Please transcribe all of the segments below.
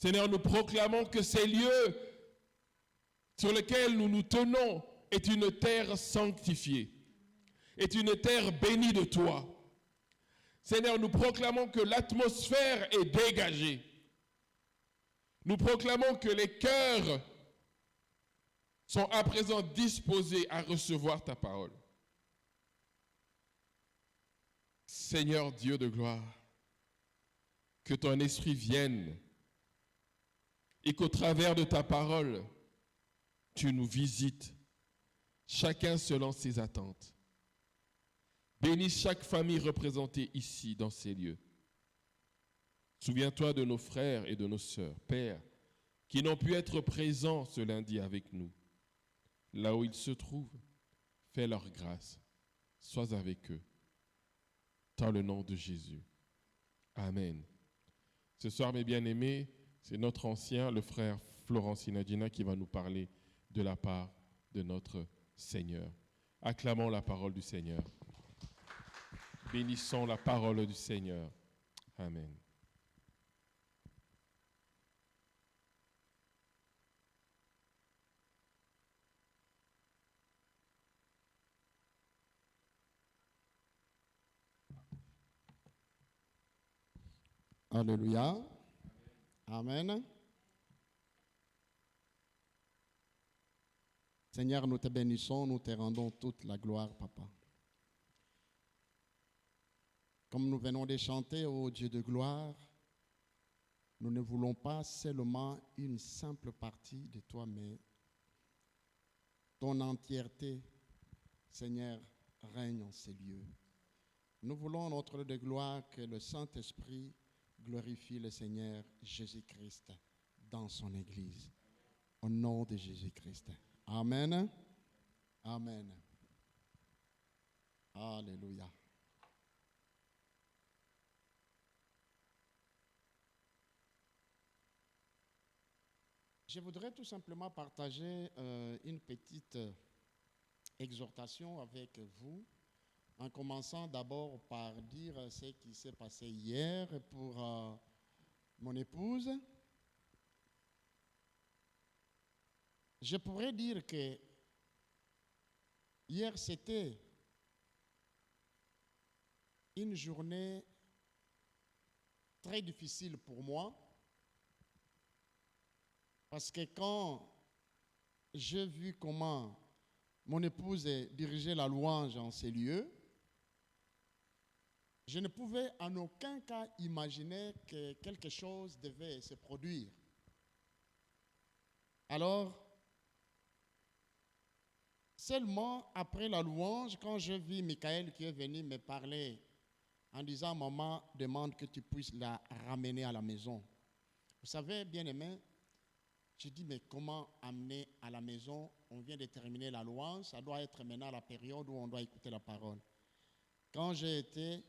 Seigneur, nous proclamons que ces lieux sur lesquels nous nous tenons est une terre sanctifiée, est une terre bénie de toi. Seigneur, nous proclamons que l'atmosphère est dégagée. Nous proclamons que les cœurs sont à présent disposés à recevoir ta parole. Seigneur Dieu de gloire, que ton esprit vienne et qu'au travers de ta parole, tu nous visites, chacun selon ses attentes. Bénis chaque famille représentée ici, dans ces lieux. Souviens-toi de nos frères et de nos sœurs, Père, qui n'ont pu être présents ce lundi avec nous. Là où ils se trouvent, fais leur grâce. Sois avec eux. Dans le nom de Jésus. Amen. Ce soir, mes bien-aimés, c'est notre ancien, le frère Florent Sinadina, qui va nous parler de la part de notre Seigneur. Acclamons la parole du Seigneur. Bénissons la parole du Seigneur. Amen. Alléluia. Amen. Seigneur, nous te bénissons, nous te rendons toute la gloire, Papa. Comme nous venons de chanter, ô Dieu de gloire, nous ne voulons pas seulement une simple partie de toi, mais ton entièreté, Seigneur, règne en ces lieux. Nous voulons, notre Dieu de gloire, que le Saint-Esprit glorifie le Seigneur Jésus-Christ dans son Église. Au nom de Jésus-Christ. Amen. Amen. Alléluia. Je voudrais tout simplement partager une petite exhortation avec vous, en commençant d'abord par dire ce qui s'est passé hier pour mon épouse. Je pourrais dire que hier c'était une journée très difficile pour moi, parce que quand j'ai vu comment mon épouse dirigeait la louange en ces lieux, je ne pouvais en aucun cas imaginer que quelque chose devait se produire. Alors, seulement après la louange, quand je vis Michael qui est venu me parler en disant « Maman demande que tu puisses la ramener à la maison ». Vous savez, bien-aimé, j'ai dit « Mais comment amener à la maison? On vient de terminer la louange, ça doit être maintenant la période où on doit écouter la parole. » Quand j'ai été,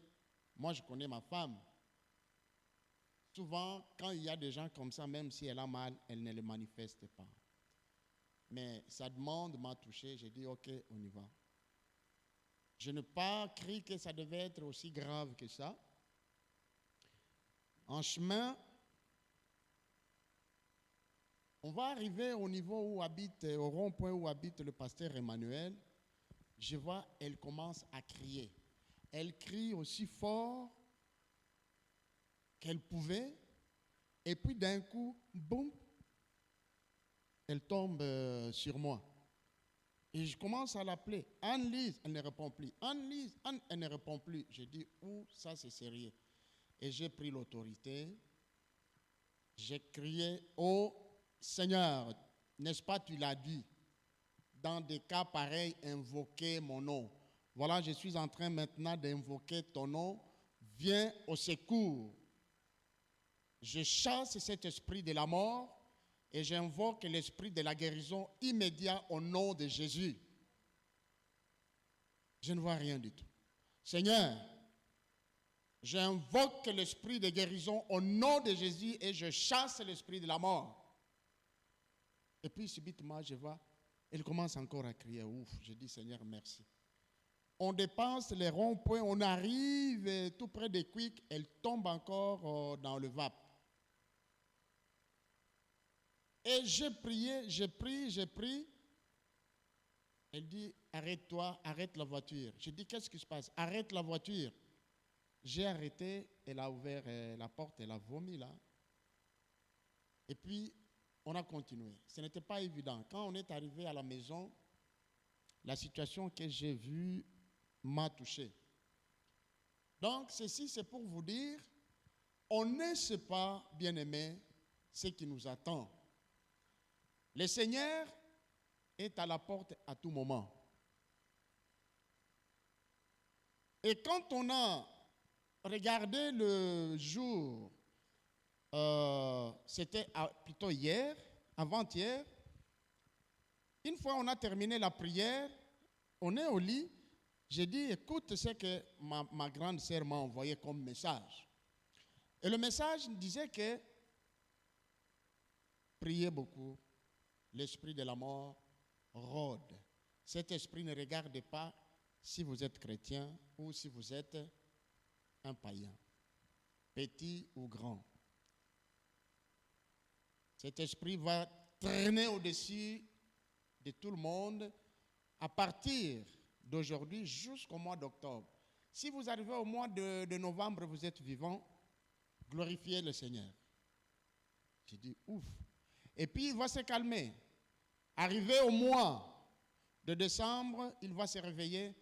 moi je connais ma femme. Souvent, quand il y a des gens comme ça, même si elle a mal, elle ne le manifeste pas. Mais sa demande m'a touché, j'ai dit ok, on y va. Je n'ai pas cru que ça devait être aussi grave que ça. En chemin, on va arriver au niveau où habite, au rond-point où habite le pasteur Emmanuel. Je vois, elle commence à crier. Elle crie aussi fort qu'elle pouvait. Et puis d'un coup, boum, elle tombe sur moi. Et je commence à l'appeler. Anne-Lise, elle ne répond plus. Anne-Lise, elle ne répond plus. Je dis, ça c'est sérieux. Et j'ai pris l'autorité. J'ai crié, oh Seigneur, n'est-ce pas, tu l'as dit, dans des cas pareils, invoquez mon nom. Voilà, je suis en train maintenant d'invoquer ton nom. Viens au secours. Je chasse cet esprit de la mort et j'invoque l'esprit de la guérison immédiat au nom de Jésus. Je ne vois rien du tout. Seigneur, j'invoque l'esprit de guérison au nom de Jésus et je chasse l'esprit de la mort. Et puis subitement, je vois, elle commence encore à crier. Ouf, je dis Seigneur, merci. On dépasse les ronds-points, on arrive tout près des Quick, elle tombe encore dans le VAP. Et j'ai prié, j'ai pris. Elle dit, arrête-toi, arrête la voiture. J'ai dit, qu'est-ce qui se passe? Arrête la voiture. J'ai arrêté, elle a ouvert la porte, elle a vomi là. Et puis, on a continué. Ce n'était pas évident. Quand on est arrivé à la maison, la situation que j'ai vue m'a touché. Donc, ceci, c'est pour vous dire, on ne sait pas, bien-aimé, ce qui nous attend. Le Seigneur est à la porte à tout moment. Et quand on a regardé le jour, c'était plutôt hier, avant-hier, une fois on a terminé la prière, on est au lit, j'ai dit, écoute ce que ma grande sœur m'a envoyé comme message. Et le message disait que priez beaucoup, l'esprit de la mort rôde. Cet esprit ne regarde pas si vous êtes chrétien ou si vous êtes un païen, petit ou grand. Cet esprit va traîner au-dessus de tout le monde à partir d'aujourd'hui jusqu'au mois d'octobre. Si vous arrivez au mois de novembre, vous êtes vivant, glorifiez le Seigneur. J'ai dit, ouf. Et puis il va se calmer. Arrivé au mois de décembre, il va se réveiller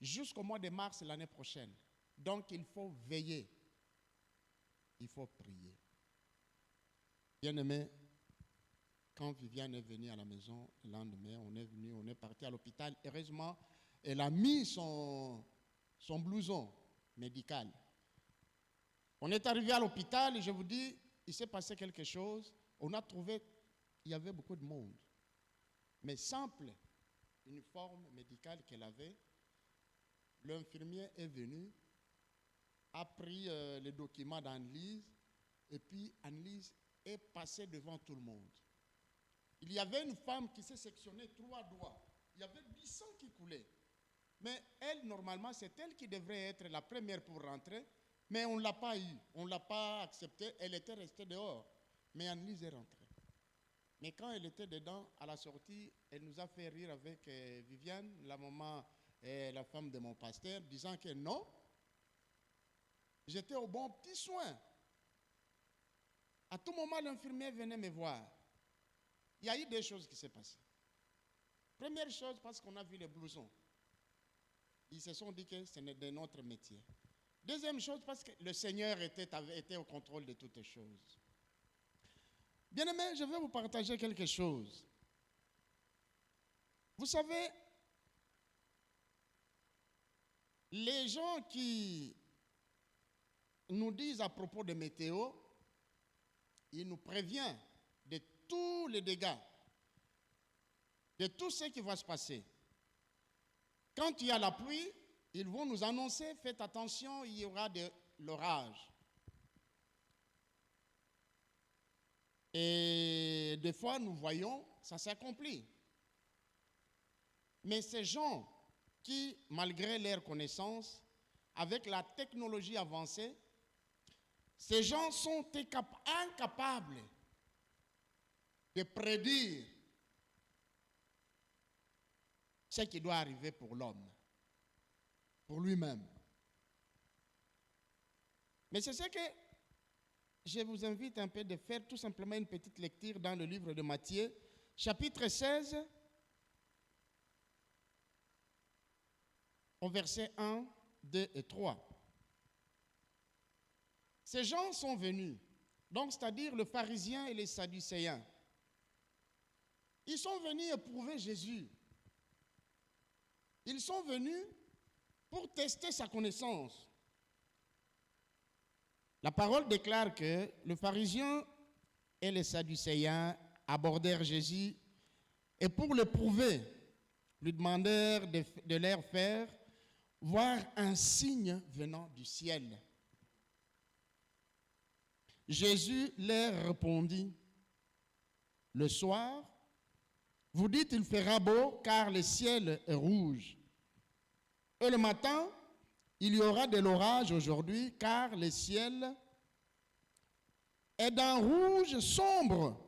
jusqu'au mois de mars l'année prochaine. Donc il faut veiller. Il faut prier. Bien-aimé, quand Viviane est venue à la maison le lendemain, on est parti à l'hôpital. Heureusement, elle a mis son blouson médical. On est arrivé à l'hôpital et je vous dis, il s'est passé quelque chose. On a trouvé, il y avait beaucoup de monde. Mais simple uniforme médical qu'elle avait, l'infirmier est venu, a pris les documents d'Annelise et puis Annelise est passée devant tout le monde. Il y avait une femme qui s'est sectionnée 3 doigts. Il y avait du sang qui coulait. Mais elle, normalement, c'est elle qui devrait être la première pour rentrer, mais on ne l'a pas eu. On ne l'a pas acceptée. Elle était restée dehors. Mais Annelise est rentrée. Mais quand elle était dedans, à la sortie, elle nous a fait rire avec Viviane, la maman et la femme de mon pasteur, disant que non, j'étais au bon petit soin. À tout moment, l'infirmière venait me voir. Il y a eu 2 choses qui s'est passées. Première chose, parce qu'on a vu les blousons. Ils se sont dit que ce n'est de notre métier. Deuxième chose, parce que le Seigneur était au contrôle de toutes les choses. Bien-aimés, je vais vous partager quelque chose. Vous savez, les gens qui nous disent à propos de météo, ils nous préviennent de tous les dégâts, de tout ce qui va se passer. Quand il y a la pluie, ils vont nous annoncer, faites attention, il y aura de l'orage. Et des fois, nous voyons, ça s'accomplit. Mais ces gens qui, malgré leur connaissance, avec la technologie avancée, ces gens sont incapables de prédire ce qui doit arriver pour l'homme, pour lui-même. Mais c'est ce que je vous invite un peu de faire, tout simplement une petite lecture dans le livre de Matthieu, chapitre 16, au verset 1, 2 et 3. Ces gens sont venus, donc c'est-à-dire les pharisiens et les sadducéens. Ils sont venus éprouver Jésus. Ils sont venus pour tester sa connaissance. La parole déclare que les pharisiens et les sadducéens abordèrent Jésus et pour le prouver, lui demandèrent de leur faire voir un signe venant du ciel. Jésus leur répondit, le soir, vous dites il fera beau car le ciel est rouge. Et le matin, il y aura de l'orage aujourd'hui car le ciel est d'un rouge sombre.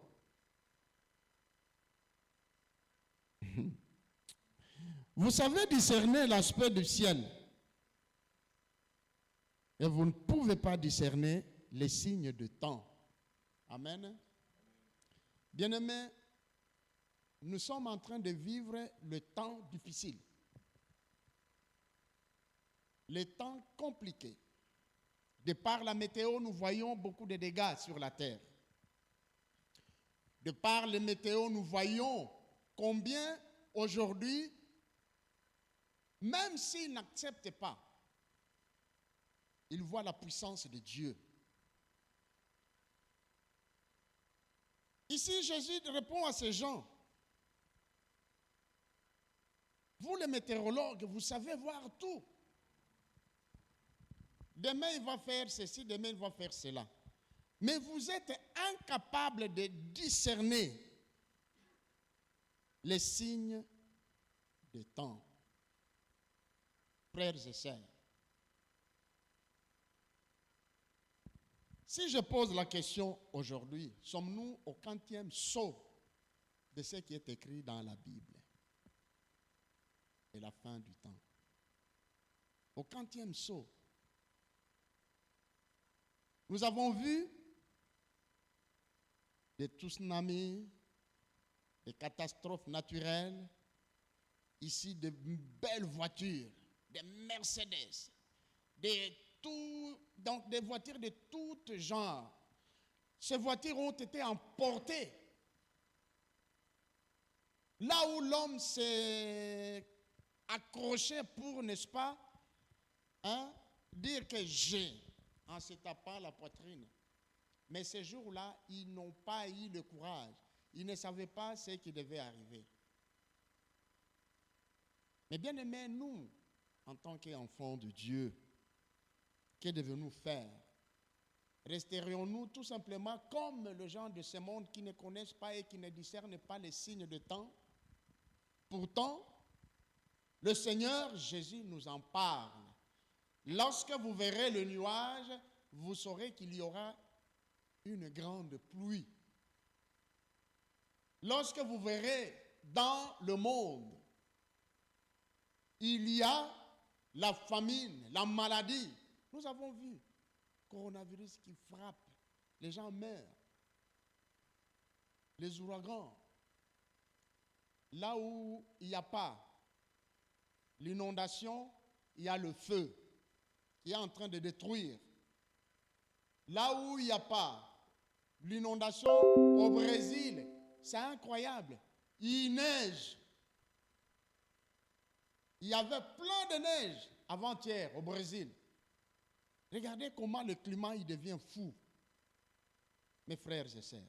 Vous savez discerner l'aspect du ciel. Et vous ne pouvez pas discerner les signes de temps. Amen. Bien-aimés, nous sommes en train de vivre le temps difficile. Le temps compliqué. De par la météo, nous voyons beaucoup de dégâts sur la terre. De par les météos, nous voyons combien aujourd'hui, même s'ils n'acceptent pas, ils voient la puissance de Dieu. Ici, Jésus répond à ces gens. Vous, les météorologues, vous savez voir tout. Demain, il va faire ceci, demain, il va faire cela. Mais vous êtes incapables de discerner les signes de temps. Frères et sœurs, si je pose la question aujourd'hui, sommes-nous au 40e sceau de ce qui est écrit dans la Bible et la fin du temps? Au 40e sceau. Nous avons vu des tsunamis, des catastrophes naturelles, ici de belles voitures, des Mercedes, donc des voitures de tout genre. Ces voitures ont été emportées. Là où l'homme s'est accroché pour, n'est-ce pas, dire que j'ai, en se tapant la poitrine. Mais ces jours-là, ils n'ont pas eu le courage. Ils ne savaient pas ce qui devait arriver. Mais bien aimés, nous, en tant qu'enfants de Dieu, que devons-nous faire? Resterions-nous tout simplement comme les gens de ce monde qui ne connaissent pas et qui ne discernent pas les signes de temps? Pourtant, le Seigneur Jésus nous en parle. Lorsque vous verrez le nuage, vous saurez qu'il y aura une grande pluie. Lorsque vous verrez dans le monde, il y a la famine, la maladie. Nous avons vu coronavirus qui frappe, les gens meurent, les ouragans. Là où il n'y a pas l'inondation, il y a le feu qui est en train de détruire. Là où il n'y a pas l'inondation, au Brésil, c'est incroyable. Il neige. Il y avait plein de neige avant-hier au Brésil. Regardez comment le climat il devient fou. Mes frères et sœurs,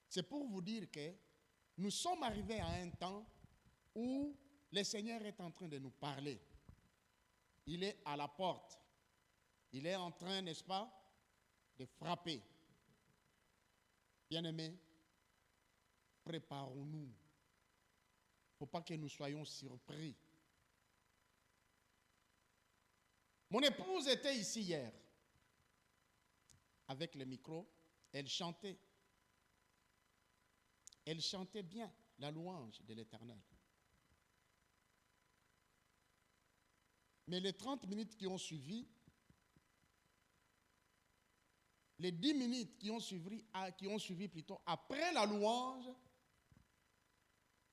c'est pour vous dire que nous sommes arrivés à un temps où le Seigneur est en train de nous parler. Il est à la porte. Il est en train, n'est-ce pas, de frapper. Bien-aimés, préparons-nous. Il ne faut pas que nous soyons surpris. Mon épouse était ici hier, avec le micro. Elle chantait. Elle chantait bien la louange de l'Éternel. Mais les 30 minutes qui ont suivi, les 10 minutes qui ont suivi plutôt après la louange,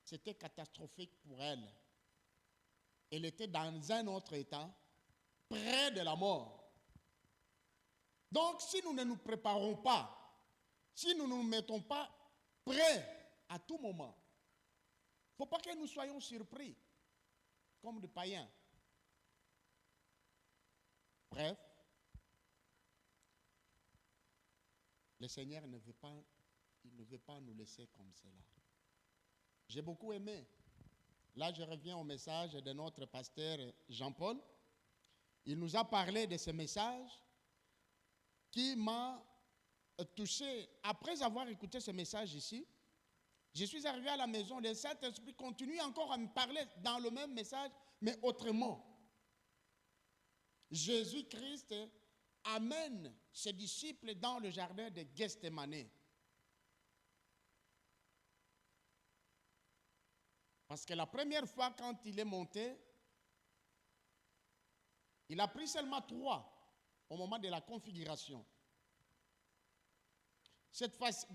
c'était catastrophique pour elle. Elle était dans un autre état, près de la mort. Donc, si nous ne nous préparons pas, si nous ne nous mettons pas prêts à tout moment, il ne faut pas que nous soyons surpris, comme des païens. Bref, le Seigneur ne veut pas nous laisser comme cela. J'ai beaucoup aimé. Là, je reviens au message de notre pasteur Jean-Paul. Il nous a parlé de ce message qui m'a touché. Après avoir écouté ce message ici, je suis arrivé à la maison. Le Saint-Esprit continue encore à me parler dans le même message, mais autrement. Jésus-Christ amène ses disciples dans le jardin de Gethsémane. Parce que la première fois, quand il est monté, il a pris seulement 3 au moment de la configuration. Cette phase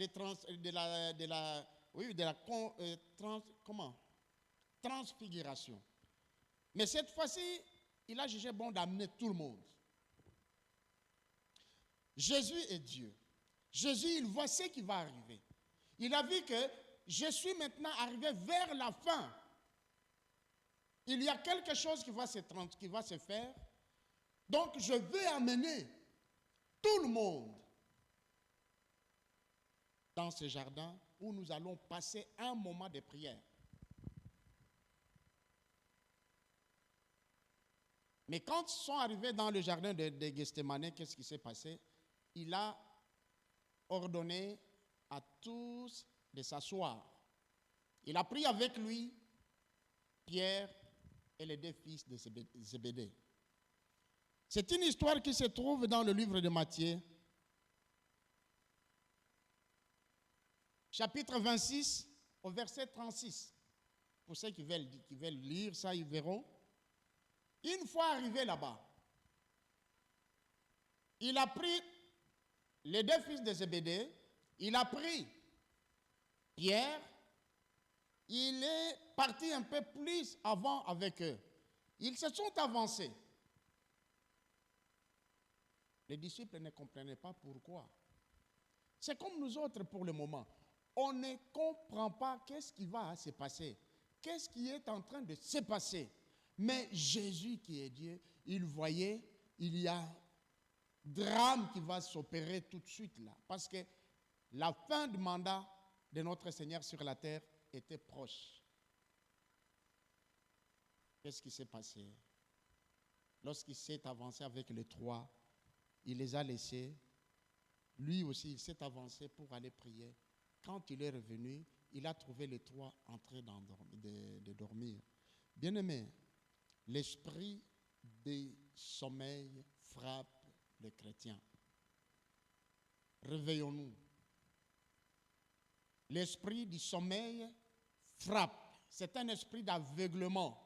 transfiguration. Mais cette fois-ci, il a jugé bon d'amener tout le monde. Jésus est Dieu. Jésus, il voit ce qui va arriver. Il a vu que je suis maintenant arrivé vers la fin. Il y a quelque chose qui va se faire. Donc, je vais amener tout le monde dans ce jardin où nous allons passer un moment de prière. Mais quand ils sont arrivés dans le jardin de Gethsémane, qu'est-ce qui s'est passé? Il a ordonné à tous de s'asseoir. Il a pris avec lui Pierre et les 2 fils de Zébédée. C'est une histoire qui se trouve dans le livre de Matthieu, chapitre 26, au verset 36. Pour ceux qui veulent lire ça, ils verront. Une fois arrivé là-bas, il a pris les 2 fils de Zébédée, il a pris Pierre, il est parti un peu plus avant avec eux. Ils se sont avancés. Les disciples ne comprenaient pas pourquoi. C'est comme nous autres pour le moment. On ne comprend pas qu'est-ce qui va se passer. Qu'est-ce qui est en train de se passer. Mais Jésus qui est Dieu, il voyait, il y a drame qui va s'opérer tout de suite là. Parce que la fin du mandat de notre Seigneur sur la terre était proche. Qu'est-ce qui s'est passé? Lorsqu'il s'est avancé avec les 3, il les a laissés. Lui aussi, il s'est avancé pour aller prier. Quand il est revenu, il a trouvé les 3 en train de dormir. Bien-aimés, l'esprit du sommeil frappe les chrétiens. Réveillons-nous. L'esprit du sommeil frappe. C'est un esprit d'aveuglement.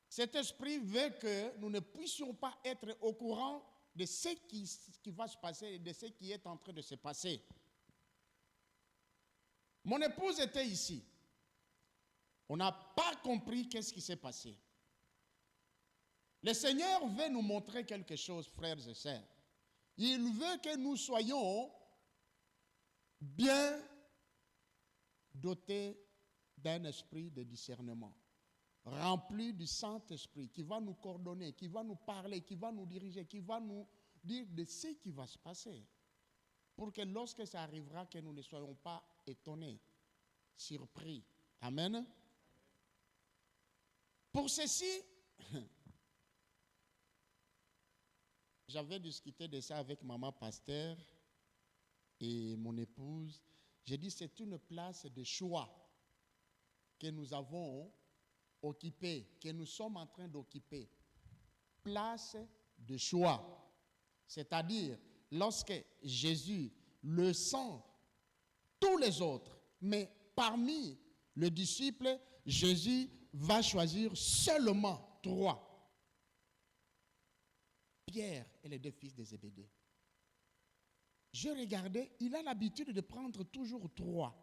Cet esprit veut que nous ne puissions pas être au courant de ce qui va se passer et de ce qui est en train de se passer. Mon épouse était ici. On n'a pas compris qu'est-ce qui s'est passé. Le Seigneur veut nous montrer quelque chose, frères et sœurs. Il veut que nous soyons bien dotés d'un esprit de discernement, rempli du Saint-Esprit, qui va nous coordonner, qui va nous parler, qui va nous diriger, qui va nous dire de ce qui va se passer. Pour que lorsque ça arrivera, que nous ne soyons pas étonnés, surpris. Amen. Pour ceci, j'avais discuté de ça avec maman pasteur et mon épouse. J'ai dit c'est une place de choix que nous avons occupée, que nous sommes en train d'occuper. Place de choix. C'est-à-dire, lorsque Jésus le sent, tous les autres, mais parmi les disciples, Jésus va choisir seulement 3. Pierre et les 2 fils de Zébédée. Je regardais, il a l'habitude de prendre toujours 3.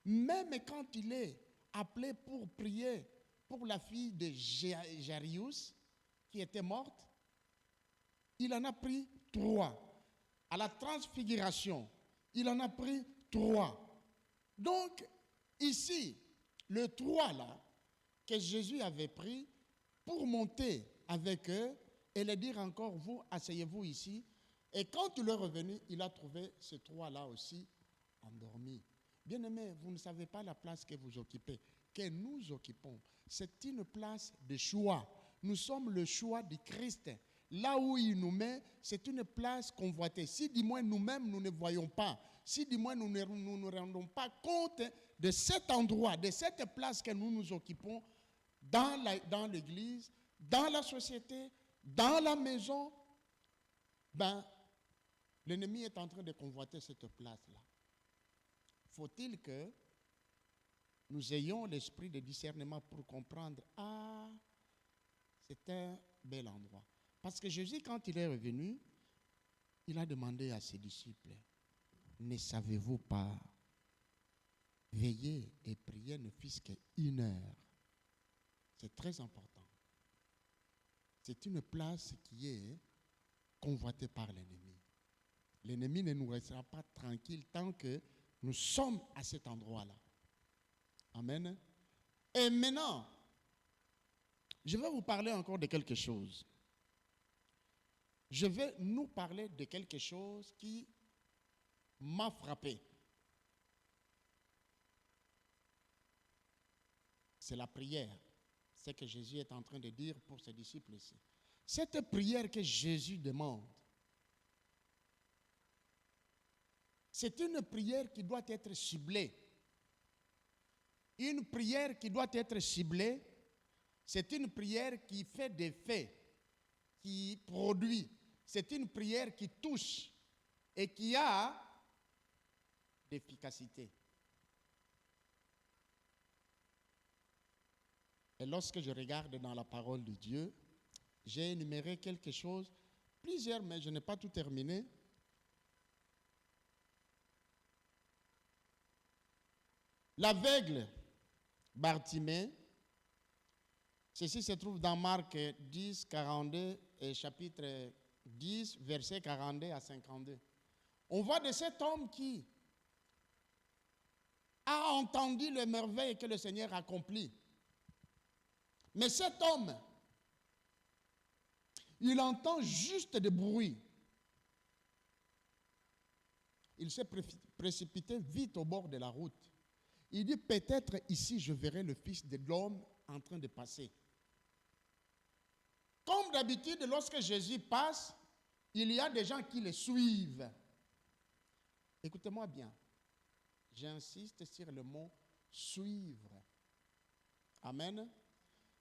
Même quand il est appelé pour prier pour la fille de Jairus, qui était morte, il en a pris 3. À la transfiguration, il en a pris 3. Donc, ici, le 3 là, que Jésus avait pris pour monter avec eux et leur dire encore, vous, asseyez-vous ici. Et quand il est revenu, il a trouvé ces 3 là aussi endormis. Bien-aimés, vous ne savez pas la place que vous occupez, que nous occupons. C'est une place de choix. Nous sommes le choix du Christ. Là où il nous met, c'est une place convoitée. Si du moins nous-mêmes, nous ne voyons pas, si du moins nous ne rendons pas compte de cet endroit, de cette place que nous nous occupons dans l'église, dans la société, dans la maison, l'ennemi est en train de convoiter cette place-là. Faut-il que nous ayons l'esprit de discernement pour comprendre, ah, c'est un bel endroit. Parce que Jésus, quand il est revenu, il a demandé à ses disciples, ne savez-vous pas, veiller et prier ne fût-ce qu'une heure. C'est très important. C'est une place qui est convoitée par l'ennemi. L'ennemi ne nous restera pas tranquille tant que nous sommes à cet endroit-là. Amen. Et maintenant, je vais vous parler encore de quelque chose. Je vais nous parler de quelque chose qui m'a frappé. C'est la prière. C'est ce que Jésus est en train de dire pour ses disciples ici. Cette prière que Jésus demande, c'est une prière qui doit être ciblée. Une prière qui doit être ciblée, c'est une prière qui fait des faits, qui produit. C'est une prière qui touche et qui a d'efficacité. Et lorsque je regarde dans la parole de Dieu, j'ai énuméré quelque chose, plusieurs, mais je n'ai pas tout terminé. L'aveugle Bartimée, ceci se trouve dans Marc 10, 42 et chapitre 10, versets 42 à 52. On voit de cet homme qui a entendu le merveille que le Seigneur accomplit. Mais cet homme, il entend juste des bruits. Il s'est précipité vite au bord de la route. Il dit, peut-être ici je verrai le Fils de l'homme en train de passer. Comme d'habitude, lorsque Jésus passe, il y a des gens qui le suivent. Écoutez-moi bien. J'insiste sur le mot suivre. Amen.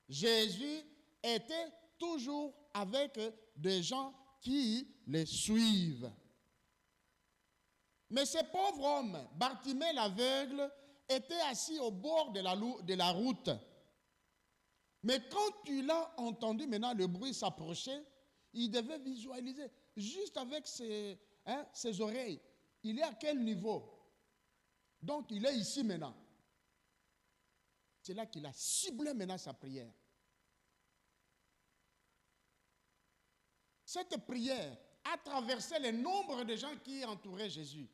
Jésus était toujours avec des gens qui le suivent. Mais ce pauvre homme, Bartimée l'aveugle, était assis au bord de la route. Mais quand il a entendu maintenant le bruit s'approcher, il devait visualiser, juste avec ses oreilles, il est à quel niveau? Donc il est ici maintenant. C'est là qu'il a ciblé maintenant sa prière. Cette prière a traversé le nombre de gens qui entouraient Jésus.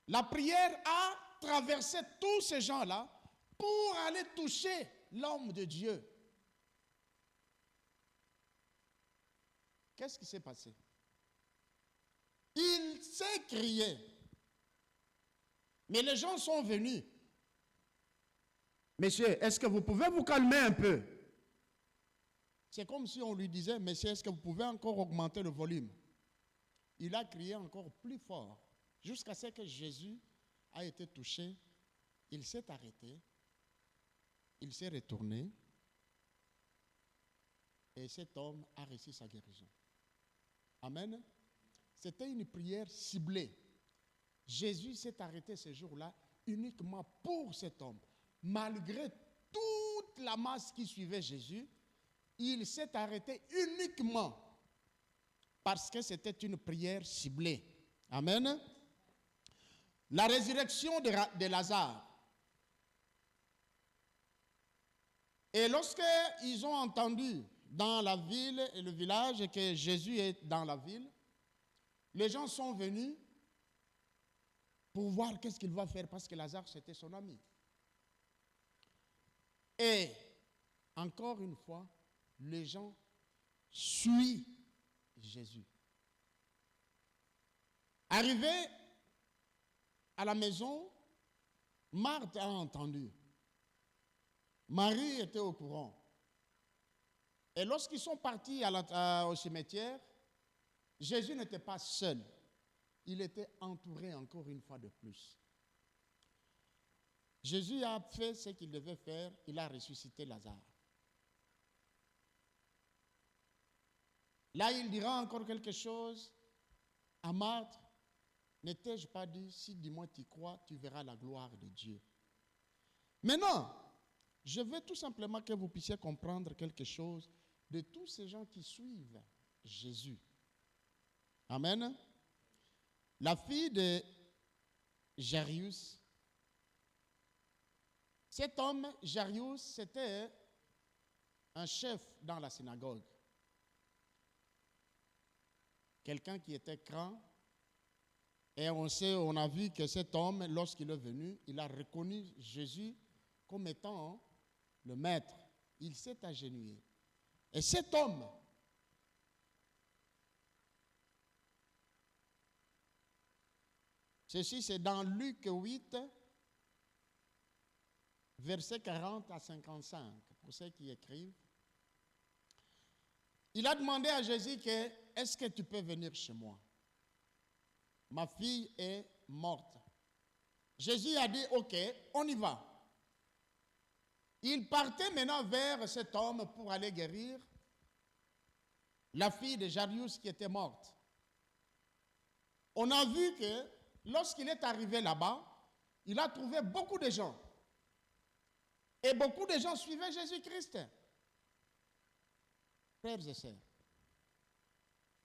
La prière a traversé tous ces gens-là pour aller toucher l'homme de Dieu. Qu'est-ce qui s'est passé? Il s'est crié. Mais les gens sont venus. Monsieur, est-ce que vous pouvez vous calmer un peu? C'est comme si on lui disait, monsieur, est-ce que vous pouvez encore augmenter le volume? Il a crié encore plus fort, jusqu'à ce que Jésus a été touché. Il s'est arrêté, il s'est retourné, et cet homme a reçu sa guérison. Amen. C'était une prière ciblée. Jésus s'est arrêté ce jour-là uniquement pour cet homme. Malgré toute la masse qui suivait Jésus, il s'est arrêté uniquement parce que c'était une prière ciblée. Amen. La résurrection de Lazare. Et lorsqu'ils ont entendu dans la ville et le village que Jésus est dans la ville, les gens sont venus pour voir qu'est-ce qu'il va faire parce que Lazare, c'était son ami. Et encore une fois, les gens suivent Jésus. Arrivé à la maison, Marthe a entendu. Marie était au courant. Et lorsqu'ils sont partis au cimetière, Jésus n'était pas seul. Il était entouré encore une fois de plus. Jésus a fait ce qu'il devait faire. Il a ressuscité Lazare. Là, il dira encore quelque chose à Marthe. Ne t'ai-je pas dit, si dis-moi tu crois, tu verras la gloire de Dieu. Maintenant, je veux tout simplement que vous puissiez comprendre quelque chose de tous ces gens qui suivent Jésus. Amen. La fille de Jairus, cet homme, Jairus, c'était un chef dans la synagogue. Quelqu'un qui était grand. Et on a vu que cet homme, lorsqu'il est venu, il a reconnu Jésus comme étant le maître. Il s'est agenouillé. Et cet homme, ceci c'est dans Luc 8, versets 40 à 55, pour ceux qui écrivent. Il a demandé à Jésus que, est-ce que tu peux venir chez moi? Ma fille est morte. Jésus a dit, ok, on y va. Il partait maintenant vers cet homme pour aller guérir la fille de Jairus qui était morte. On a vu que lorsqu'il est arrivé là-bas, il a trouvé beaucoup de gens. Et beaucoup de gens suivaient Jésus-Christ. Frères et sœurs,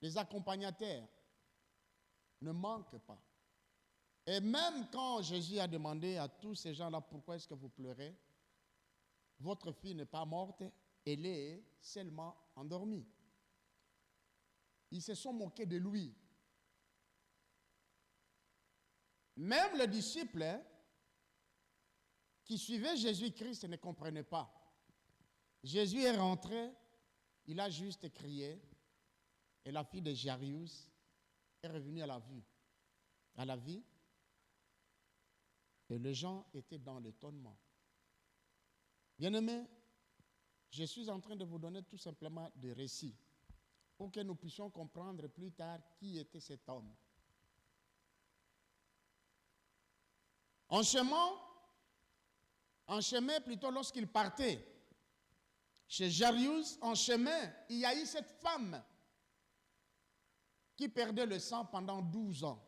les accompagnateurs ne manquent pas. Et même quand Jésus a demandé à tous ces gens-là, pourquoi est-ce que vous pleurez? Votre fille n'est pas morte, elle est seulement endormie. Ils se sont moqués de lui. Même les disciples qui suivaient Jésus-Christ ne comprenaient pas. Jésus est rentré, il a juste crié, et la fille de Jairus est revenue à la vie, et les gens étaient dans l'étonnement. Bien-aimés, je suis en train de vous donner tout simplement des récits pour que nous puissions comprendre plus tard qui était cet homme. En chemin plutôt lorsqu'il partait, chez Jairus, en chemin, il y a eu cette femme qui perdait le sang pendant 12 ans.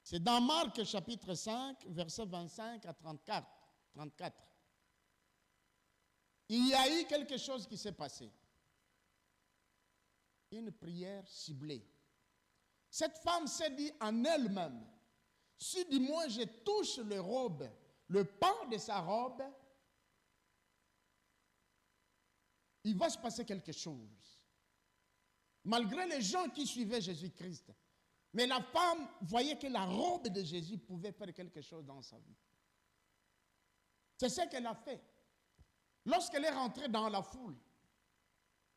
C'est dans Marc chapitre 5, versets 25 à 34. Il y a eu quelque chose qui s'est passé. Une prière ciblée. Cette femme s'est dit en elle-même, si du moins je touche le pan de sa robe, il va se passer quelque chose. Malgré les gens qui suivaient Jésus-Christ. Mais la femme voyait que la robe de Jésus pouvait faire quelque chose dans sa vie. C'est ce qu'elle a fait. Lorsqu'elle est rentrée dans la foule,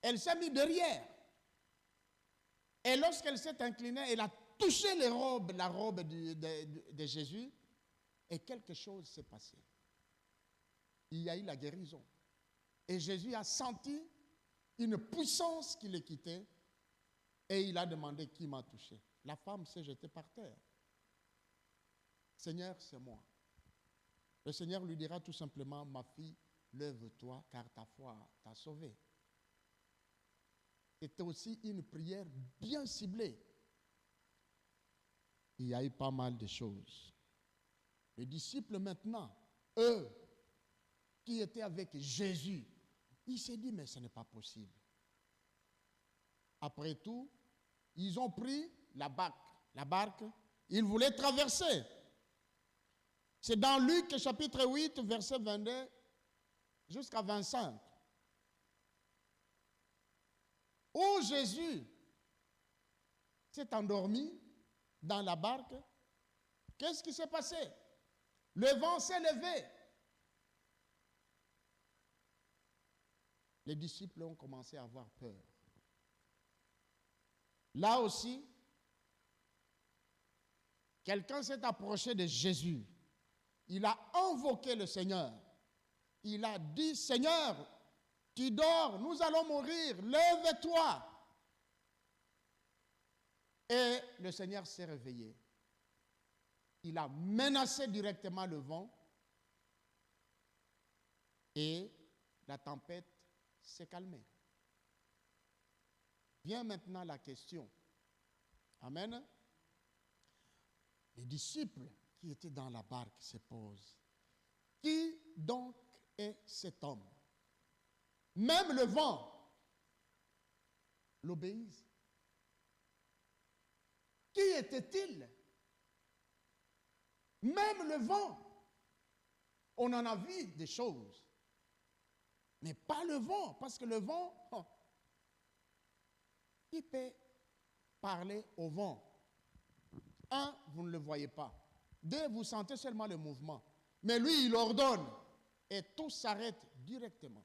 elle s'est mise derrière. Et lorsqu'elle s'est inclinée, elle a touché la robe de Jésus, et quelque chose s'est passé. Il y a eu la guérison. Et Jésus a senti une puissance qui le quittait, et il a demandé qui m'a touché. La femme s'est jetée par terre. Seigneur, c'est moi. Le Seigneur lui dira tout simplement, ma fille, lève-toi car ta foi t'a sauvée. C'était aussi une prière bien ciblée. Il y a eu pas mal de choses. Les disciples maintenant, eux, qui étaient avec Jésus, ils se disent, mais ce n'est pas possible. Après tout, ils ont pris la barque, ils voulaient traverser. C'est dans Luc chapitre 8, verset 22 jusqu'à 25. Où Jésus s'est endormi dans la barque. Qu'est-ce qui s'est passé? Le vent s'est levé. Les disciples ont commencé à avoir peur. Là aussi, quelqu'un s'est approché de Jésus. Il a invoqué le Seigneur. Il a dit, Seigneur, tu dors, nous allons mourir, lève-toi. Et le Seigneur s'est réveillé. Il a menacé directement le vent et la tempête s'est calmée. Vient maintenant la question. Amen. Les disciples qui était dans la barque se pose. Qui donc est cet homme? Même le vent l'obéit. Qui était-il? Même le vent. On en a vu des choses. Mais pas le vent, parce que le vent, il peut parler au vent. Un, vous ne le voyez pas. Deux, vous sentez seulement le mouvement. Mais lui, il ordonne et tout s'arrête directement.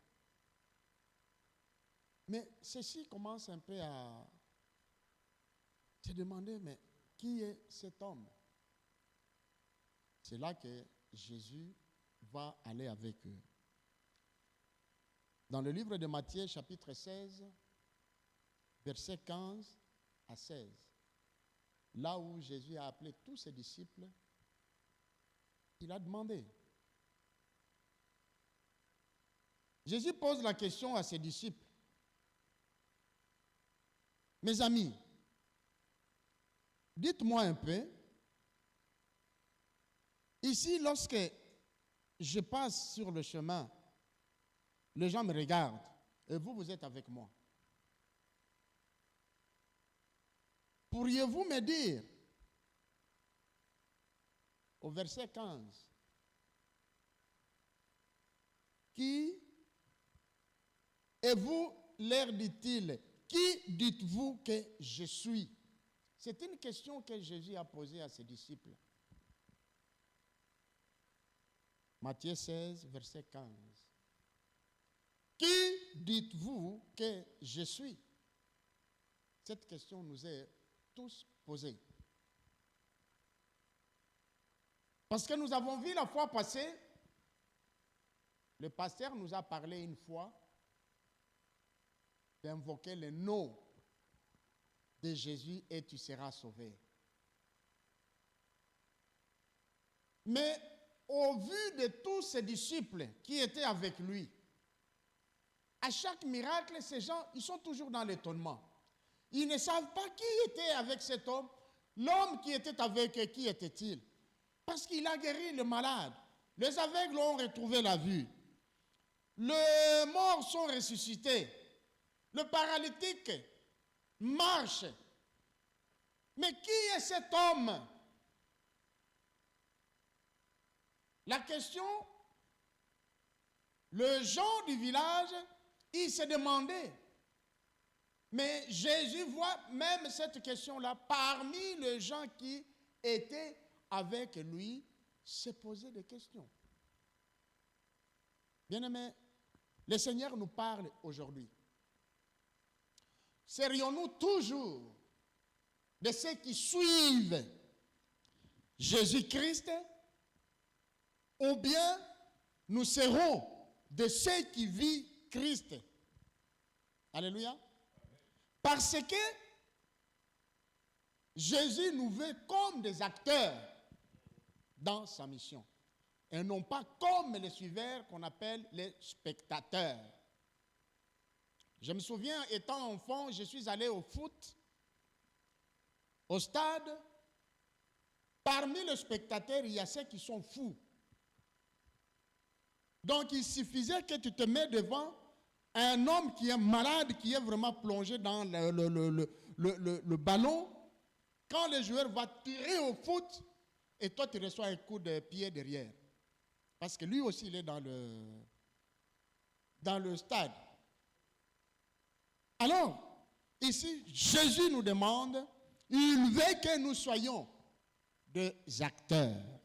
Mais ceci commence un peu à se demander, mais qui est cet homme? C'est là que Jésus va aller avec eux. Dans le livre de Matthieu, chapitre 16, versets 15 à 16, là où Jésus a appelé tous ses disciples, il a demandé. Jésus pose la question à ses disciples. Mes amis, dites-moi un peu, ici, lorsque je passe sur le chemin, les gens me regardent et vous, vous êtes avec moi. Pourriez-vous me dire, au verset 15, qui, et vous, leur dit-il, qui dites-vous que je suis? C'est une question que Jésus a posée à ses disciples. Matthieu 16, verset 15. Qui dites-vous que je suis? Cette question nous est tous posée. Parce que nous avons vu la fois passée, le pasteur nous a parlé une fois d'invoquer le nom de Jésus et tu seras sauvé. Mais au vu de tous ses disciples qui étaient avec lui, à chaque miracle, ces gens, ils sont toujours dans l'étonnement. Ils ne savent pas qui était avec cet homme. L'homme qui était avec eux, qui était-il? Parce qu'il a guéri le malade. Les aveugles ont retrouvé la vue. Les morts sont ressuscités. Le paralytique marche. Mais qui est cet homme? La question, le gens du village, ils se demandaient. Mais Jésus voit même cette question-là parmi les gens qui étaient avec lui se poser des questions. Bien-aimés, le Seigneur nous parle aujourd'hui. Serions-nous toujours de ceux qui suivent Jésus-Christ ou bien nous serons de ceux qui vivent Christ? Alléluia. Parce que Jésus nous veut comme des acteurs dans sa mission et non pas comme les suiveurs qu'on appelle les spectateurs. Je me souviens, étant enfant, je suis allé au foot, au stade. Parmi les spectateurs, il y a ceux qui sont fous. Donc, il suffisait que tu te mets devant un homme qui est malade, qui est vraiment plongé dans le ballon. Quand le joueur va tirer au foot, et toi, tu reçois un coup de pied derrière. Parce que lui aussi, il est dans le stade. Alors, ici, Jésus nous demande, il veut que nous soyons des acteurs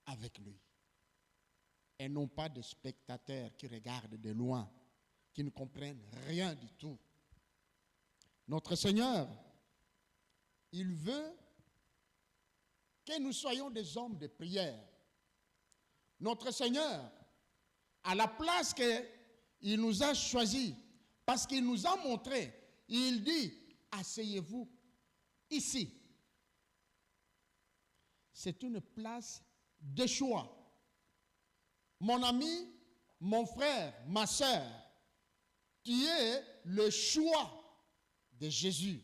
avec lui. Et non pas des spectateurs qui regardent de loin, qui ne comprennent rien du tout. Notre Seigneur, il veut que nous soyons des hommes de prière. Notre Seigneur, à la place qu'il nous a choisis, parce qu'il nous a montré, il dit, asseyez-vous ici. C'est une place de choix. Mon ami, mon frère, ma soeur, tu es le choix de Jésus.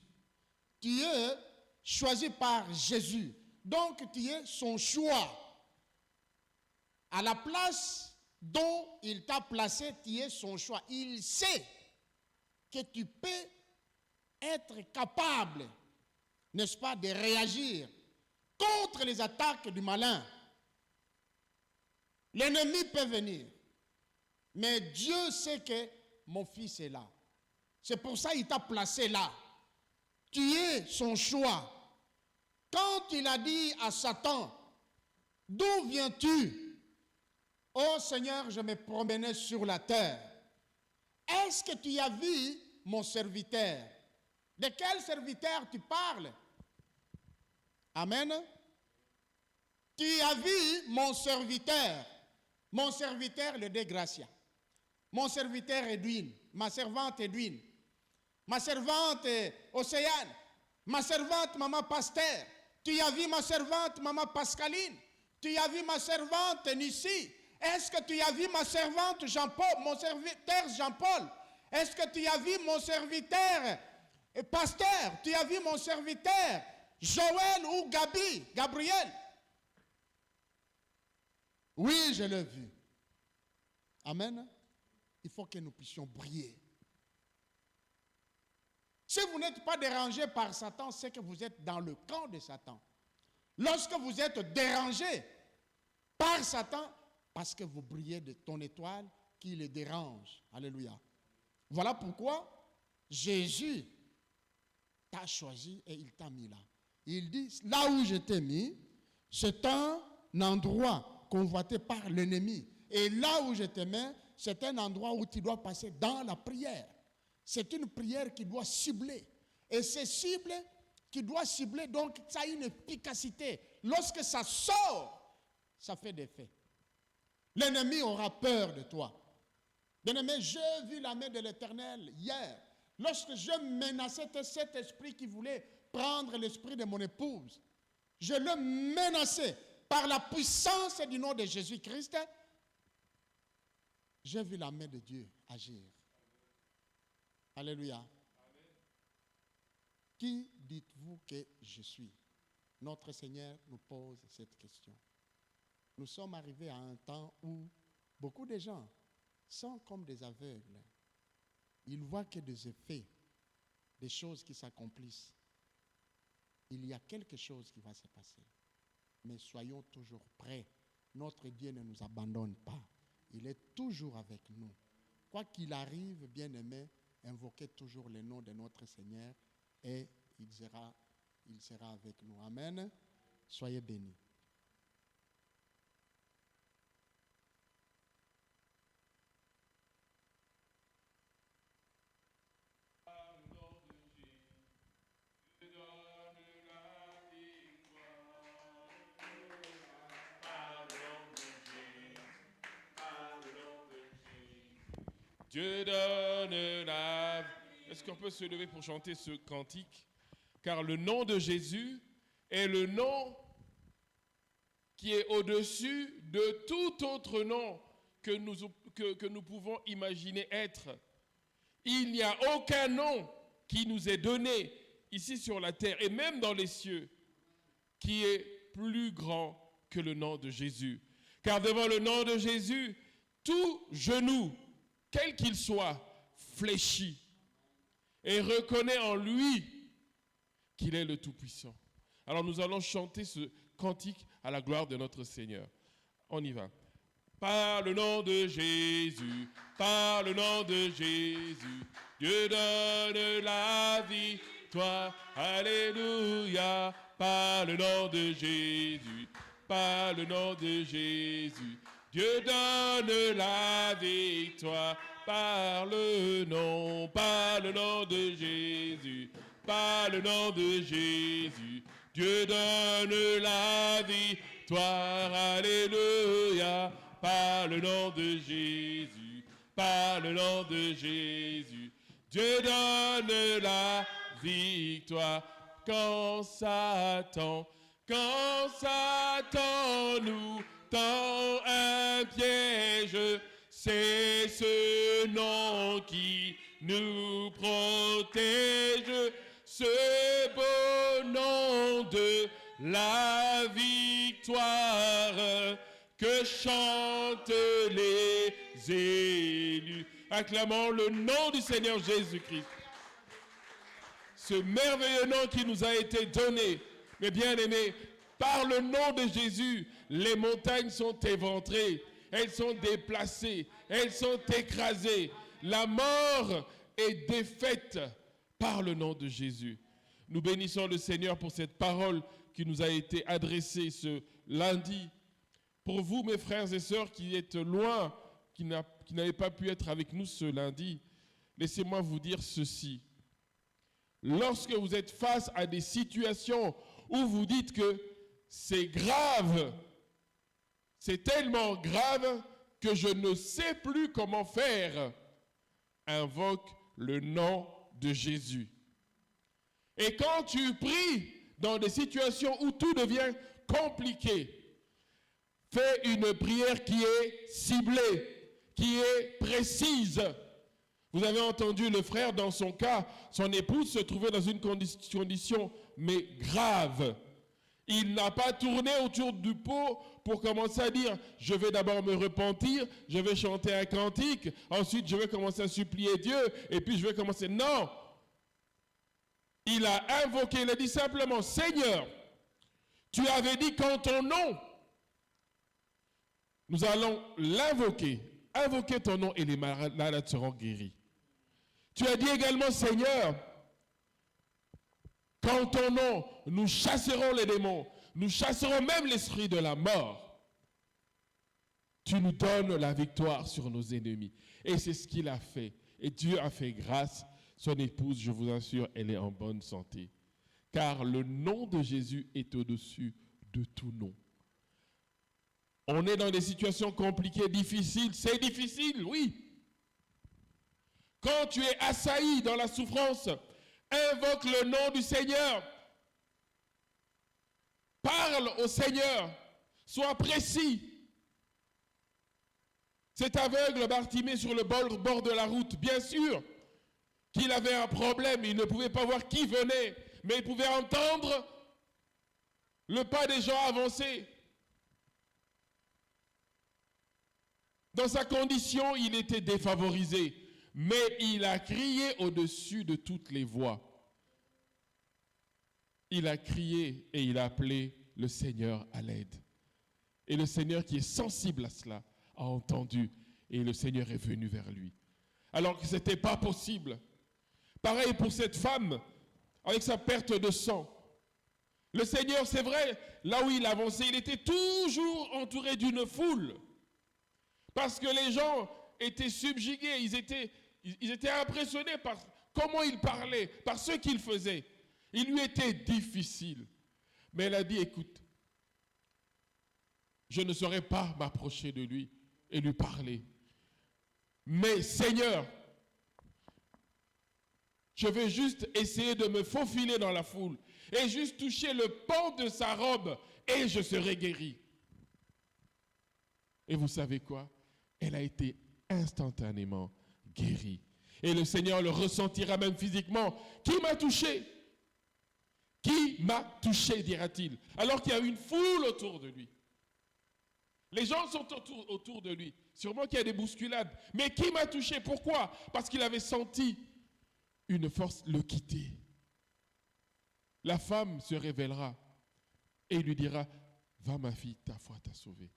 Tu es choisi par Jésus. Donc tu es son choix. À la place dont il t'a placé, tu es son choix. Il sait que tu peux être capable, n'est-ce pas, de réagir contre les attaques du malin. L'ennemi peut venir, mais Dieu sait que mon fils est là. C'est pour ça qu'il t'a placé là. Tu es son choix. Quand il a dit à Satan, d'où viens-tu? Oh Seigneur, je me promenais sur la terre. Est-ce que tu as vu mon serviteur? De quel serviteur tu parles? Amen. Tu as vu mon serviteur le dégracia. Mon serviteur Edwin, ma servante Edwin, ma servante Océane, ma servante Maman Pasteur. Tu as vu ma servante Maman Pascaline. Tu as vu ma servante Nissi. Est-ce que tu as vu ma servante Jean-Paul, mon serviteur Jean-Paul? Est-ce que tu as vu mon serviteur Pasteur? Tu as vu mon serviteur Joël ou Gabriel? Oui, je l'ai vu. Amen. Il faut que nous puissions briller. Si vous n'êtes pas dérangé par Satan, c'est que vous êtes dans le camp de Satan. Lorsque vous êtes dérangé par Satan, parce que vous brillez de ton étoile qui le dérange. Alléluia. Voilà pourquoi Jésus t'a choisi et il t'a mis là. Il dit, là où je t'ai mis, c'est un endroit convoité par l'ennemi. Et là où je te mets, c'est un endroit où tu dois passer dans la prière. C'est une prière qui doit cibler. Et c'est cible qui doit cibler, donc ça a une efficacité. Lorsque ça sort, ça fait des faits. L'ennemi aura peur de toi. Bien-aimé, j'ai vu la main de l'Éternel hier. Lorsque je menaçais cet esprit qui voulait prendre l'esprit de mon épouse, je le menaçais par la puissance du nom de Jésus-Christ. J'ai vu la main de Dieu agir. Alléluia. Amen. Qui dites-vous que je suis? Notre Seigneur nous pose cette question. Nous sommes arrivés à un temps où beaucoup de gens sont comme des aveugles. Ils voient que des effets, des choses qui s'accomplissent. Il y a quelque chose qui va se passer. Mais soyons toujours prêts. Notre Dieu ne nous abandonne pas. Il est toujours avec nous. Quoi qu'il arrive, bien-aimés, invoquez toujours le nom de notre Seigneur et il sera avec nous. Amen. Soyez bénis. Dieu donne la... Est-ce qu'on peut se lever pour chanter ce cantique? Car le nom de Jésus est le nom qui est au-dessus de tout autre nom que nous pouvons imaginer être. Il n'y a aucun nom qui nous est donné ici sur la terre et même dans les cieux qui est plus grand que le nom de Jésus. Car devant le nom de Jésus, tout genou, quel qu'il soit, fléchit et reconnaît en lui qu'il est le Tout-Puissant. Alors nous allons chanter ce cantique à la gloire de notre Seigneur. On y va. Par le nom de Jésus, par le nom de Jésus, Dieu donne la victoire. Alléluia. Par le nom de Jésus, par le nom de Jésus, Dieu donne la victoire. Par le nom de Jésus, par le nom de Jésus, Dieu donne la victoire. Alléluia. Par le nom de Jésus, par le nom de Jésus, Dieu donne la victoire. Quand Satan nous tend un piège, c'est ce nom qui nous protège, ce beau nom de la victoire que chantent les élus. Acclamons le nom du Seigneur Jésus-Christ. Ce merveilleux nom qui nous a été donné, mes bien-aimés, par le nom de Jésus, les montagnes sont éventrées, elles sont déplacées, elles sont écrasées. La mort est défaite par le nom de Jésus. Nous bénissons le Seigneur pour cette parole qui nous a été adressée ce lundi. Pour vous, mes frères et sœurs qui êtes loin, qui n'avez pas pu être avec nous ce lundi, laissez-moi vous dire ceci. Lorsque vous êtes face à des situations où vous dites que c'est grave, c'est tellement grave que je ne sais plus comment faire, invoque le nom de Jésus. Et quand tu pries dans des situations où tout devient compliqué, fais une prière qui est ciblée, qui est précise. Vous avez entendu le frère, dans son cas, son épouse se trouvait dans une condition, mais grave. Il n'a pas tourné autour du pot pour commencer à dire « Je vais d'abord me repentir, je vais chanter un cantique, ensuite je vais commencer à supplier Dieu, et puis je vais commencer... » Non! Il a invoqué, il a dit simplement « Seigneur, tu avais dit qu'en ton nom, nous allons l'invoquer. Invoquer ton nom et les malades seront guéris. » Tu as dit également « Seigneur, qu'en ton nom, nous chasserons les démons, nous chasserons même l'esprit de la mort. Tu nous donnes la victoire sur nos ennemis. » Et c'est ce qu'il a fait. Et Dieu a fait grâce. Son épouse, je vous assure, elle est en bonne santé. Car le nom de Jésus est au-dessus de tout nom. On est dans des situations compliquées, difficiles. C'est difficile, oui. Quand tu es assailli dans la souffrance, invoque le nom du Seigneur. Parle au Seigneur. Sois précis. Cet aveugle Bartimée sur le bord de la route, bien sûr qu'il avait un problème. Il ne pouvait pas voir qui venait, mais il pouvait entendre le pas des gens avancer. Dans sa condition, il était défavorisé, mais il a crié au-dessus de toutes les voix. Il a crié et il a appelé le Seigneur à l'aide. Et le Seigneur qui est sensible à cela a entendu et le Seigneur est venu vers lui. Alors que ce n'était pas possible. Pareil pour cette femme avec sa perte de sang. Le Seigneur, c'est vrai, là où il avançait, il était toujours entouré d'une foule. Parce que les gens étaient subjugués, ils étaient impressionnés par comment il parlait, par ce qu'il faisait. Il lui était difficile. Mais elle a dit, écoute, je ne saurais pas m'approcher de lui et lui parler. Mais Seigneur, je vais juste essayer de me faufiler dans la foule et juste toucher le pan de sa robe et je serai guéri. Et vous savez quoi? Elle a été instantanément guérie. Et le Seigneur le ressentira même physiquement. Qui m'a touché? Qui m'a touché, dira-t-il, alors qu'il y a une foule autour de lui. Les gens sont autour de lui. Sûrement qu'il y a des bousculades. Mais qui m'a touché? Pourquoi? Parce qu'il avait senti une force le quitter. La femme se révélera et lui dira, va ma fille, ta foi t'a sauvée.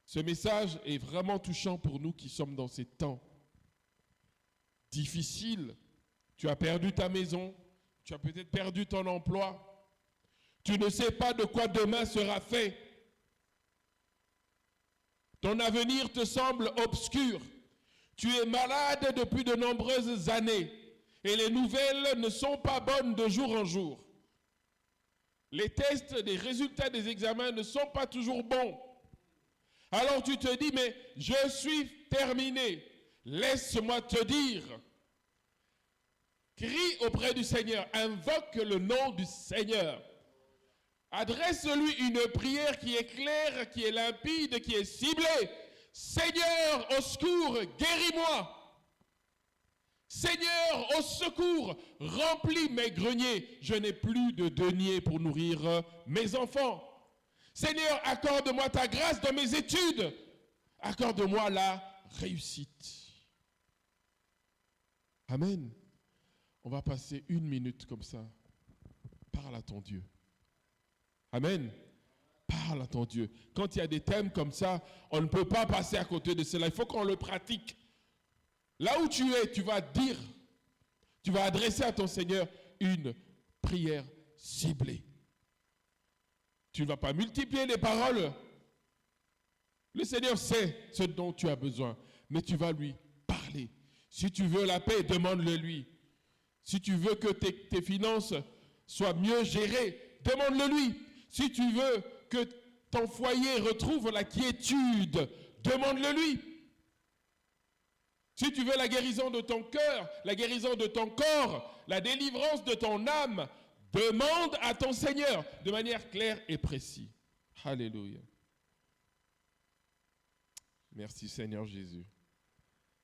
Ce message est vraiment touchant pour nous qui sommes dans ces temps difficiles. Tu as perdu ta maison, tu as peut-être perdu ton emploi. Tu ne sais pas de quoi demain sera fait. Ton avenir te semble obscur. Tu es malade depuis de nombreuses années et les nouvelles ne sont pas bonnes de jour en jour. Les tests, les résultats des examens ne sont pas toujours bons. Alors tu te dis, mais je suis terminé. Laisse-moi te dire. Crie auprès du Seigneur, invoque le nom du Seigneur. Adresse-lui une prière qui est claire, qui est limpide, qui est ciblée. Seigneur, au secours, guéris-moi. Seigneur, au secours, remplis mes greniers. Je n'ai plus de deniers pour nourrir mes enfants. Seigneur, accorde-moi ta grâce dans mes études. Accorde-moi la réussite. Amen. On va passer 1 minute comme ça. Parle à ton Dieu. Amen. Parle à ton Dieu. Quand il y a des thèmes comme ça, on ne peut pas passer à côté de cela. Il faut qu'on le pratique. Là où tu es, tu vas dire, tu vas adresser à ton Seigneur une prière ciblée. Tu ne vas pas multiplier les paroles. Le Seigneur sait ce dont tu as besoin, mais tu vas lui parler. Si tu veux la paix, demande-le lui. Si tu veux que tes finances soient mieux gérées, demande-le lui. Si tu veux que ton foyer retrouve la quiétude, demande-le lui. Si tu veux la guérison de ton cœur, la guérison de ton corps, la délivrance de ton âme, demande à ton Seigneur de manière claire et précise. Alléluia. Merci Seigneur Jésus.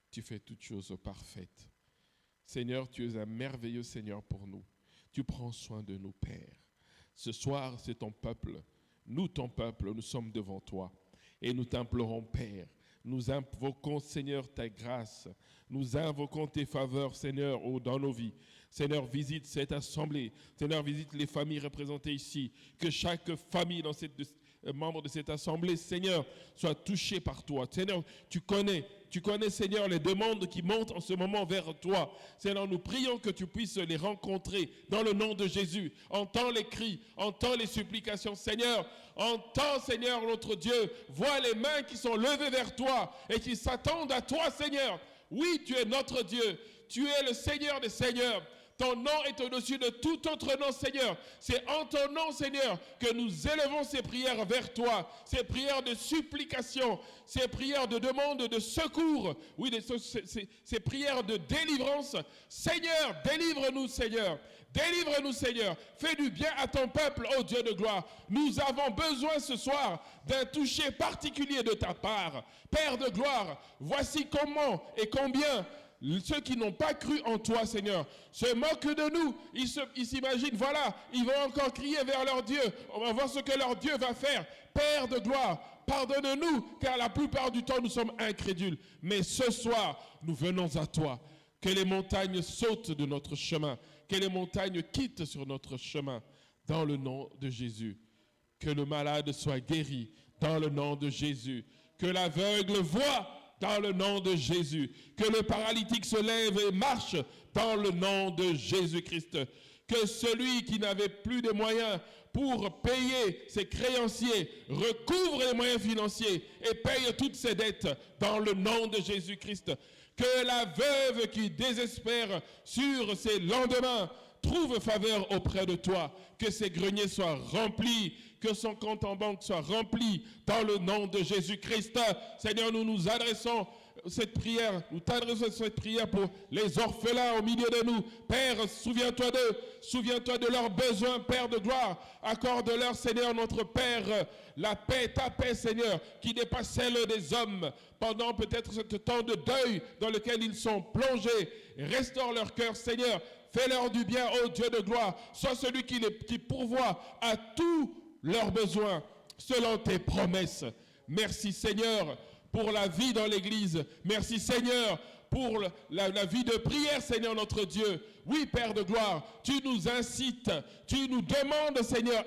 Tu fais toutes choses parfaites. Seigneur, tu es un merveilleux Seigneur pour nous. Tu prends soin de nous, Père. Ce soir, c'est ton peuple. Nous, ton peuple, nous sommes devant toi. Et nous t'implorons, Père. Nous invoquons, Seigneur, ta grâce. Nous invoquons tes faveurs, Seigneur, dans nos vies. Seigneur, visite cette assemblée. Seigneur, visite les familles représentées ici. Que chaque famille membre de cette assemblée, Seigneur, soit touchée par toi. Seigneur, tu connais, Seigneur, les demandes qui montent en ce moment vers toi. Seigneur, nous prions que tu puisses les rencontrer dans le nom de Jésus. Entends les cris, entends les supplications, Seigneur. Entends, Seigneur, notre Dieu. Vois les mains qui sont levées vers toi et qui s'attendent à toi, Seigneur. Oui, tu es notre Dieu. Tu es le Seigneur des Seigneurs. Ton nom est au-dessus de tout autre nom, Seigneur. C'est en ton nom, Seigneur, que nous élevons ces prières vers toi, ces prières de supplication, ces prières de demande de secours, oui, ces prières de délivrance. Seigneur, délivre-nous, Seigneur. Délivre-nous, Seigneur. Fais du bien à ton peuple, ô Dieu de gloire. Nous avons besoin ce soir d'un toucher particulier de ta part. Père de gloire, voici comment et combien ceux qui n'ont pas cru en toi, Seigneur, se moquent de nous. Ils s'imaginent, voilà, ils vont encore crier vers leur Dieu. On va voir ce que leur Dieu va faire. Père de gloire, pardonne-nous, car la plupart du temps, nous sommes incrédules. Mais ce soir, nous venons à toi. Que les montagnes sautent de notre chemin. Que les montagnes quittent sur notre chemin. Dans le nom de Jésus. Que le malade soit guéri. Dans le nom de Jésus. Que l'aveugle voie. Dans le nom de Jésus. Que le paralytique se lève et marche dans le nom de Jésus-Christ. Que celui qui n'avait plus de moyens pour payer ses créanciers recouvre les moyens financiers et paye toutes ses dettes dans le nom de Jésus-Christ. Que la veuve qui désespère sur ses lendemains trouve faveur auprès de toi. Que ses greniers soient remplis. Que son compte en banque soit rempli dans le nom de Jésus-Christ. Seigneur, nous nous adressons cette prière, nous t'adressons cette prière pour les orphelins au milieu de nous. Père, souviens-toi d'eux, souviens-toi de leurs besoins, Père de gloire. Accorde-leur, Seigneur, notre Père, la paix, ta paix, Seigneur, qui dépasse celle des hommes. Pendant peut-être ce temps de deuil dans lequel ils sont plongés, restaure leur cœur, Seigneur. Fais-leur du bien, ô Dieu de gloire. Sois celui qui pourvoit à tous leurs besoins selon tes promesses. Merci Seigneur pour la vie dans l'église. Merci Seigneur pour la vie de prière, Seigneur notre Dieu. Oui, Père de gloire, tu nous incites, tu nous demandes, Seigneur,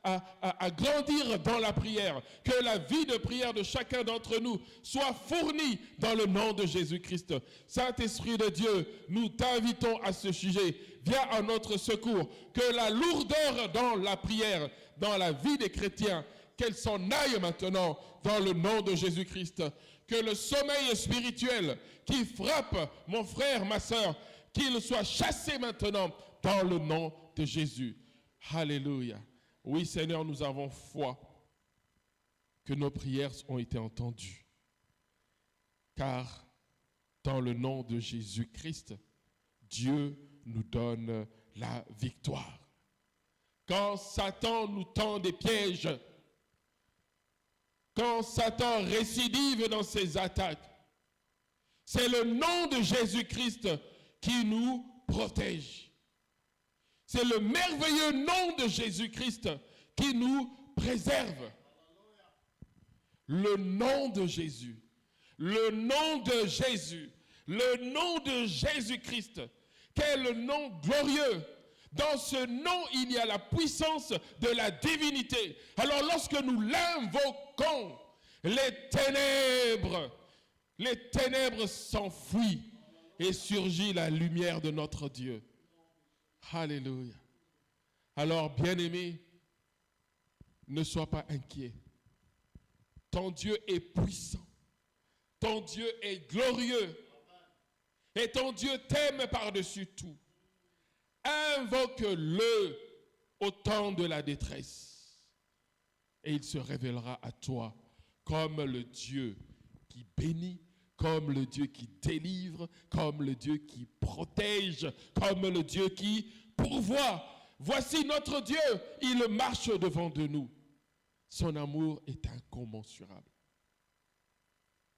à grandir dans la prière. Que la vie de prière de chacun d'entre nous soit fournie dans le nom de Jésus-Christ. Saint-Esprit de Dieu, nous t'invitons à ce sujet. Viens à notre secours. Que la lourdeur dans la prière, dans la vie des chrétiens, qu'elle s'en aille maintenant dans le nom de Jésus-Christ. Que le sommeil spirituel qui frappe mon frère, ma soeur, qu'il soit chassé maintenant dans le nom de Jésus. Alléluia. Oui, Seigneur, nous avons foi que nos prières ont été entendues. Car dans le nom de Jésus-Christ, Dieu nous donne la victoire. Quand Satan nous tend des pièges, quand Satan récidive dans ses attaques, c'est le nom de Jésus-Christ qui nous protège. C'est le merveilleux nom de Jésus-Christ qui nous préserve. Le nom de Jésus, le nom de Jésus, le nom de Jésus-Christ, quel nom glorieux. Dans ce nom, il y a la puissance de la divinité. Alors lorsque nous l'invoquons, les ténèbres s'enfuient et surgit la lumière de notre Dieu. Alléluia. Alors, bien-aimé, ne sois pas inquiet. Ton Dieu est puissant. Ton Dieu est glorieux. Et ton Dieu t'aime par-dessus tout. Invoque-le au temps de la détresse. Et il se révélera à toi comme le Dieu qui bénit, comme le Dieu qui délivre, comme le Dieu qui protège, comme le Dieu qui pourvoit. Voici notre Dieu, il marche devant de nous. Son amour est incommensurable.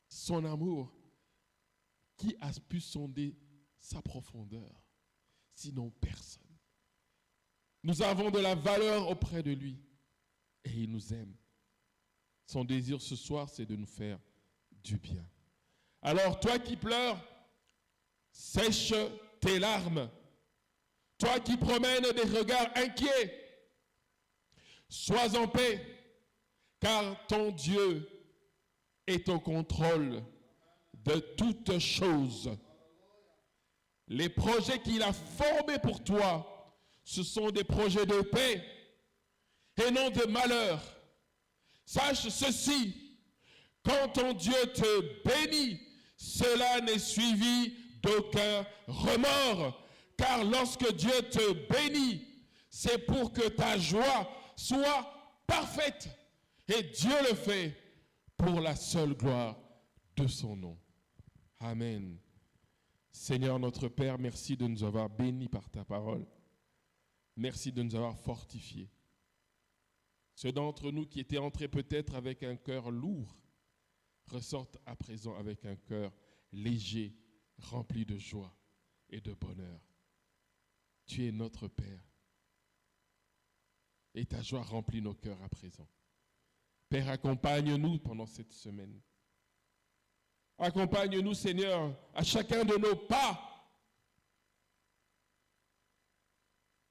Son amour, qui a pu sonder sa profondeur? Sinon personne. Nous avons de la valeur auprès de lui et il nous aime. Son désir ce soir, c'est de nous faire du bien. Alors toi qui pleures, sèche tes larmes. Toi qui promènes des regards inquiets, sois en paix, car ton Dieu est au contrôle de toutes choses. Les projets qu'il a formés pour toi, ce sont des projets de paix et non de malheur. Sache ceci, quand ton Dieu te bénit, cela n'est suivi d'aucun remords. Car lorsque Dieu te bénit, c'est pour que ta joie soit parfaite. Et Dieu le fait pour la seule gloire de son nom. Amen. Seigneur notre Père, merci de nous avoir bénis par ta parole. Merci de nous avoir fortifiés. Ceux d'entre nous qui étaient entrés peut-être avec un cœur lourd, ressortent à présent avec un cœur léger, rempli de joie et de bonheur. Tu es notre Père. Et ta joie remplit nos cœurs à présent. Père, accompagne-nous pendant cette semaine. Accompagne-nous, Seigneur, à chacun de nos pas.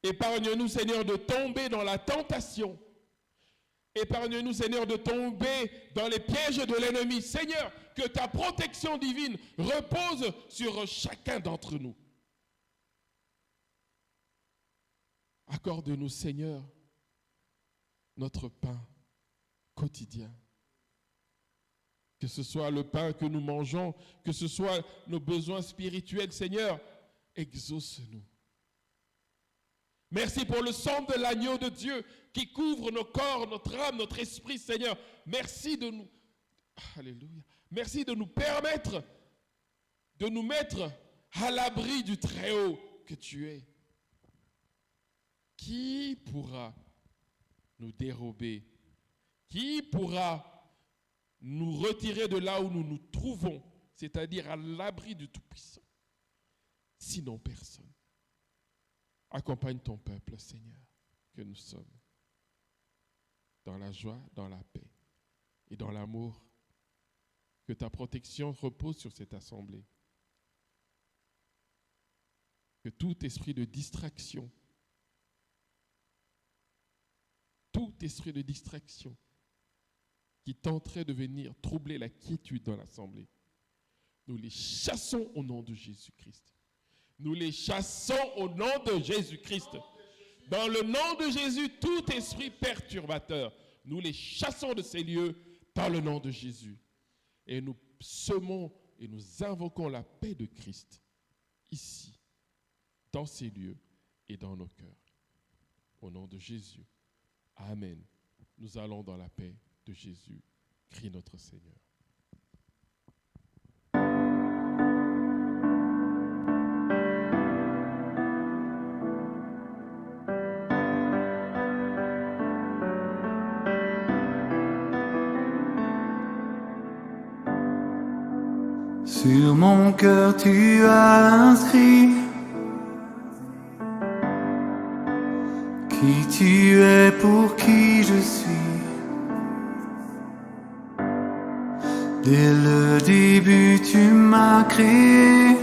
Épargne-nous, Seigneur, de tomber dans la tentation. Épargne-nous, Seigneur, de tomber dans les pièges de l'ennemi. Seigneur, que ta protection divine repose sur chacun d'entre nous. Accorde-nous, Seigneur, notre pain quotidien. Que ce soit le pain que nous mangeons, que ce soit nos besoins spirituels, Seigneur, exauce-nous. Merci pour le sang de l'agneau de Dieu qui couvre nos corps, notre âme, notre esprit, Seigneur. Merci de nous, alléluia, merci de nous permettre de nous mettre à l'abri du Très-Haut que tu es. Qui pourra nous dérober? Qui pourra nous retirer de là où nous nous trouvons, c'est-à-dire à l'abri du Tout-Puissant? Sinon personne. Accompagne ton peuple, Seigneur, que nous sommes, dans la joie, dans la paix et dans l'amour. Que ta protection repose sur cette assemblée. Que tout esprit de distraction, qui tenterait de venir troubler la quiétude dans l'assemblée, nous les chassons au nom de Jésus-Christ. Nous les chassons au nom de Jésus-Christ. Dans le nom de Jésus, tout esprit perturbateur, nous les chassons de ces lieux par le nom de Jésus. Et nous semons et nous invoquons la paix de Christ ici, dans ces lieux et dans nos cœurs. Au nom de Jésus. Amen. Nous allons dans la paix de Jésus, crie notre Seigneur. Sur mon cœur tu as inscrit Qui tu es, pour qui je suis. Dès le début, tu m'as créé.